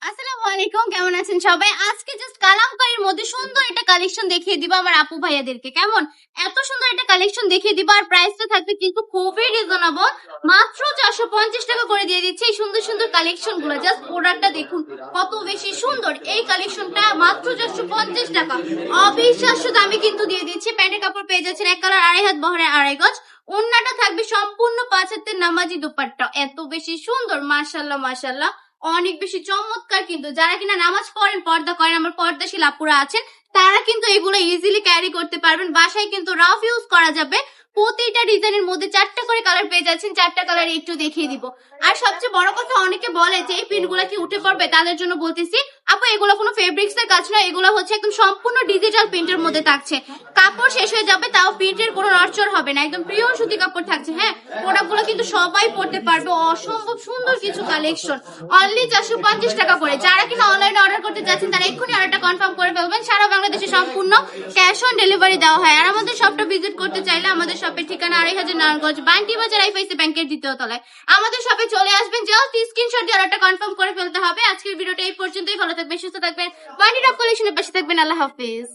আসসালামু আলাইকুম, কেমন আছেন সবাই? আজকে জাস্ট কালামকারীর মধ্যে সুন্দর একটা কালেকশন দেখিয়ে দিব আমার আপু ভাইয়াদেরকে। কেমন এত সুন্দর একটা কালেকশন দেখিয়ে দিব, আর প্রাইসটা থাকবে কিন্তু খুবই রিজনেবল, মাত্র 450 টাকা করে দিয়ে দিচ্ছে এই সুন্দর সুন্দর কালেকশন গুলো। জাস্ট প্রোডাক্টটা দেখুন কত বেশি সুন্দর। এই কালেকশনটা মাত্র 450 টাকা, অবিশ্বাস্য দামে কিন্তু দিয়ে দিচ্ছে। প্যান্টের কাপড় পেয়ে যাচ্ছেন এক কালার, আড়াই হাত বহরে, আড়াই গজ। ওন্নাটা থাকবে সম্পূর্ণ 5 হাতের নামাজি দুপাট্টা, এত বেশি সুন্দর, মাশাআল্লাহ মাশাআল্লাহ, অনেক বেশি চমৎকার। কিন্তু যারা কিনা নামাজ পড়েন, পর্দা করেন, আমার পর্দাশীল আপুরা আছেন, তারা কিন্তু এগুলো ইজিলি ক্যারি করতে পারবেন। বাসায় কিন্তু রাফ ইউজ করা যাবে। প্রতিটা ডিজাইনের মধ্যে 4টা করে কালার পেয়ে যাচ্ছেন, 4টা কালার একটু দেখিয়ে দিব। আর সবচেয়ে বড় কথা, অনেকে বলে যে এই প্রিন্টগুলো কি উঠে পড়বে, তাদের জন্য বলতেছি আপু এগুলো কোনো ফেব্রিক্স এর কাজ নয়, এগুলো হচ্ছে একদম সম্পূর্ণ ডিজিটাল প্রিন্টের মধ্যে থাকছে। কাপড় শেষ হয়ে যাবে তাও প্রিন্টের কোনো নড়চড় হবে না, একদম পিওর সুতি কাপড় থাকছে। হ্যাঁ, প্রোডাক্টগুলো কিন্তু সবাই পড়তে পারবে, অসম্ভব সুন্দর কিছু কালেকশন। অনলি 450 টাকা করে। যারা কিনা অনলাইনে অর্ডার করতে যাচ্ছেন তারা এক্ষুনি অর্ডারটা কনফার্ম করে ফেলবেন। সারা বাংলাদেশে সম্পূর্ণ ক্যাশ অন ডেলিভারি দেওয়া হয়। আর আমাদের শপটা ভিজিট করতে চাইলে আমাদের শপের ঠিকানা 2500 নারায়ণগঞ্জ, বান্টি বাজার, আইফাইসি ব্যাংকের দ্বিতীয় তলায়। আমাদের শপে চলে আসবেন, জাস্ট স্ক্রিনশট দিয়ে অর্ডারটা কনফার্ম করে ফেলতে হবে। আজকের ভিডিওটা এই পর্যন্তই। ভালো থাকবেন, সুস্থ থাকবেন, বান্টি টপ কালেকশনের পাশে থাকবেন। আল্লাহ হাফেজ।